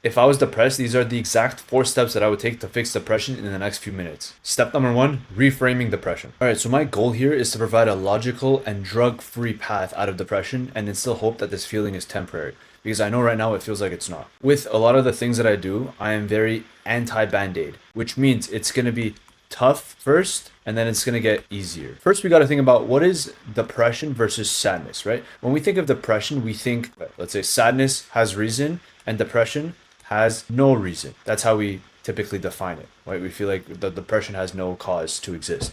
If I was depressed, these are the exact 4 steps that I would take to fix depression in the next few minutes. Step number 1, reframing depression. All right, so my goal here is to provide a logical and drug-free path out of depression and instill hope that this feeling is temporary, because I know right now it feels like it's not. With a lot of the things that I do, I am very anti-band-aid, which means it's going to be tough first and then it's going to get easier. First, we got to think about what is depression versus sadness, right? When we think of depression, we think, let's say sadness has reason and depression has no reason. That's how we typically define it, right? We feel like the depression has no cause to exist.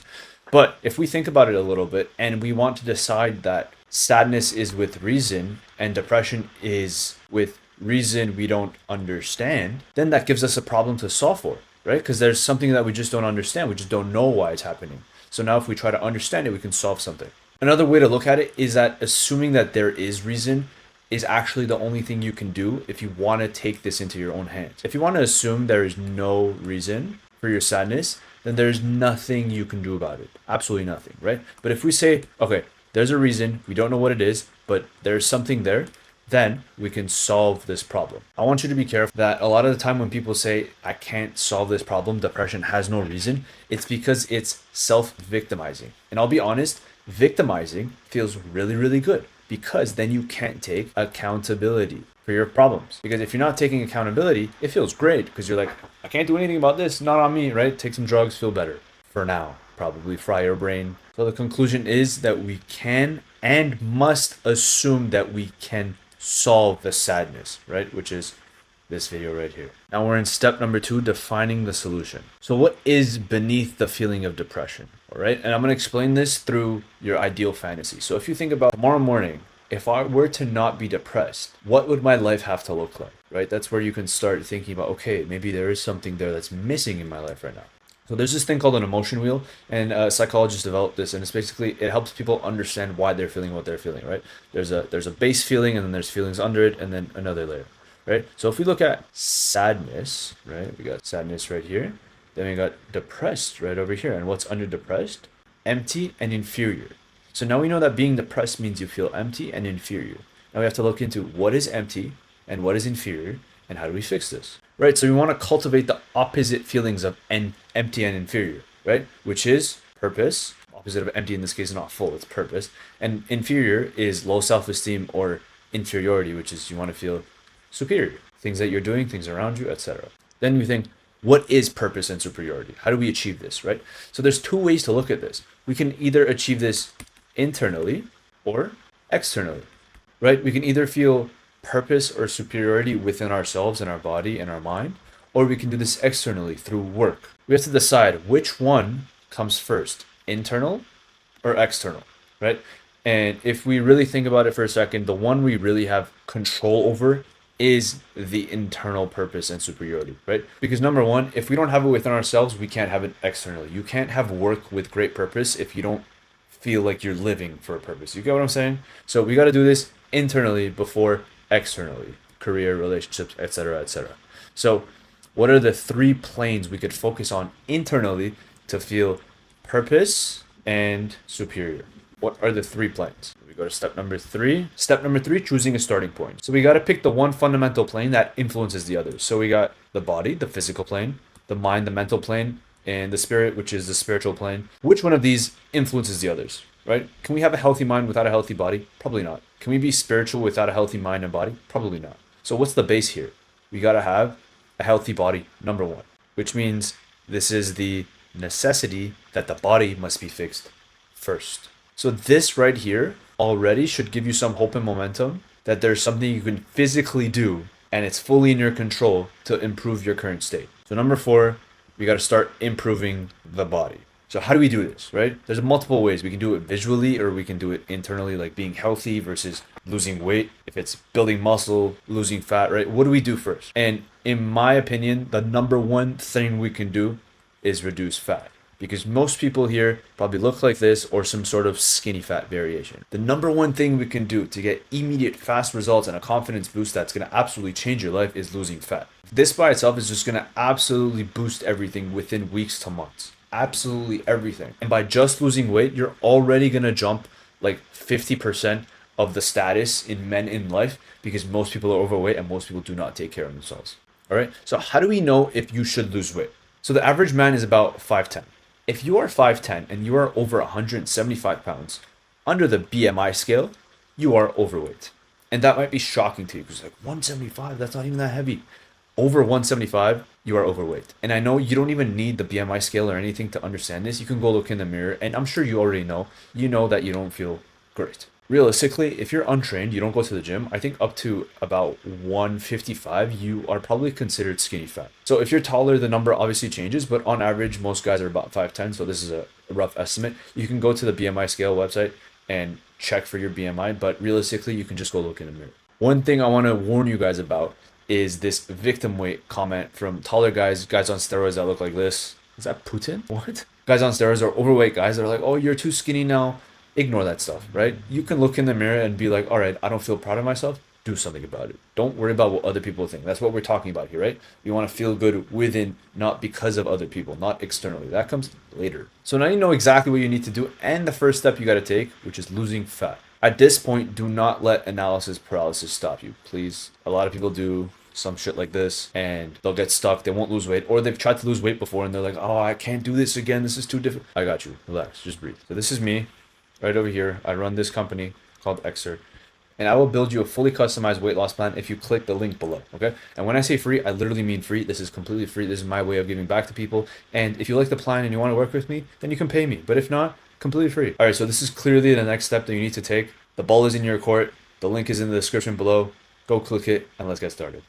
But if we think about it a little bit and we want to decide that sadness is with reason and depression is with reason we don't understand, then that gives us a problem to solve for, right? Because there's something that we just don't understand. We just don't know why it's happening. So now if we try to understand it, we can solve something. Another way to look at it is that assuming that there is reason is actually the only thing you can do if you want to take this into your own hands. If you want to assume there is no reason for your sadness, then there's nothing you can do about it. Absolutely nothing, right? But if we say, okay, there's a reason, we don't know what it is, but there's something there, then we can solve this problem. I want you to be careful that a lot of the time when people say, I can't solve this problem, depression has no reason, it's because it's self-victimizing. And I'll be honest, victimizing feels really, really good, because then you can't take accountability for your problems. Because if you're not taking accountability, it feels great because you're like, I can't do anything about this, not on me, right? Take some drugs, feel better. For now, probably fry your brain. So the conclusion is that we can and must assume that we can solve the sadness, right? Which is this video right here. Now we're in step number 2, defining the solution. So what is beneath the feeling of depression? All right. And I'm going to explain this through your ideal fantasy. So if you think about tomorrow morning, if I were to not be depressed, what would my life have to look like? Right. That's where you can start thinking about, okay, maybe there is something there that's missing in my life right now. So there's this thing called an emotion wheel, and psychologists developed this, and it's basically, it helps people understand why they're feeling what they're feeling, right? There's a base feeling, and then there's feelings under it, and then another layer, right? So if we look at sadness, right? We got sadness right here. Then we got depressed right over here. And what's under depressed? Empty and inferior. So now we know that being depressed means you feel empty and inferior. Now we have to look into what is empty and what is inferior, and how do we fix this? Right, so we want to cultivate the opposite feelings of empty and inferior, right? Which is purpose. Opposite of empty in this case is not full, it's purpose. And inferior is low self-esteem or inferiority, which is you want to feel superior. Things that you're doing, things around you, etc. Then you think, what is purpose and superiority? How do we achieve this, right? So there's 2 ways to look at this. We can either achieve this internally or externally, right? We can either feel purpose or superiority within ourselves and our body and our mind, or we can do this externally through work. We have to decide which one comes first, internal or external, right? And if we really think about it for a second, the one we really have control over is the internal purpose and superiority, right? Because number 1, if we don't have it within ourselves, we can't have it externally. You can't have work with great purpose if you don't feel like you're living for a purpose. You get what I'm saying? So we got to do this internally before externally, career, relationships, etc., etc. So what are the 3 planes we could focus on internally to feel purpose and superior? What are the 3 planes? We go to step number 3. Step number 3, choosing a starting point. So we got to pick the one fundamental plane that influences the others. So we got the body, the physical plane, the mind, the mental plane, and the spirit, which is the spiritual plane. Which one of these influences the others? Right? Can we have a healthy mind without a healthy body? Probably not. Can we be spiritual without a healthy mind and body? Probably not. So what's the base here? We got to have a healthy body, number 1, which means this is the necessity that the body must be fixed first. So this right here already should give you some hope and momentum that there's something you can physically do and it's fully in your control to improve your current state. So number 4, we got to start improving the body. So how do we do this, right? There's multiple ways. We can do it visually or we can do it internally, like being healthy versus losing weight. If it's building muscle, losing fat, right? What do we do first? And in my opinion, the number 1 thing we can do is reduce fat. Because most people here probably look like this or some sort of skinny fat variation. The number 1 thing we can do to get immediate fast results and a confidence boost that's going to absolutely change your life is losing fat. This by itself is just going to absolutely boost everything within weeks to months. Absolutely everything. And by just losing weight, you're already going to jump like 50% of the status in men in life because most people are overweight and most people do not take care of themselves. All right. So how do we know if you should lose weight? So the average man is about 5'10". If you are 5'10" and you are over 175 pounds, under the BMI scale, you are overweight. And that might be shocking to you because like 175, that's not even that heavy. Over 175, you are overweight. And I know you don't even need the BMI scale or anything to understand this. You can go look in the mirror, and I'm sure you already know. You know that you don't feel great. Realistically, if you're untrained, you don't go to the gym, I think up to about 155, you are probably considered skinny fat. So if you're taller, the number obviously changes, but on average, most guys are about 5'10", so this is a rough estimate. You can go to the BMI scale website and check for your BMI, but realistically, you can just go look in the mirror. One thing I want to warn you guys about is this victim weight comment from taller guys on steroids that look like this. Is that Putin? What? Guys on steroids are overweight guys that are like, oh, you're too skinny now. Ignore that stuff, right? You can look in the mirror and be like, all right, I don't feel proud of myself. Do something about it. Don't worry about what other people think. That's what we're talking about here, right? We want to feel good within, not because of other people, not externally. That comes later. So now you know exactly what you need to do and the first step you got to take, which is losing fat. At this point, do not let analysis paralysis stop you, please. A lot of people do some shit like this and they'll get stuck. They won't lose weight, or they've tried to lose weight before and they're like, oh, I can't do this again. This is too difficult. I got you. Relax. Just breathe. So this is me right over here. I run this company called Xer, and I will build you a fully customized weight loss plan if you click the link below, okay? And when I say free, I literally mean free. This is completely free. This is my way of giving back to people. And if you like the plan and you want to work with me, then you can pay me. But if not, completely free. All right, so this is clearly the next step that you need to take. The ball is in your court. The link is in the description below. Go click it and let's get started.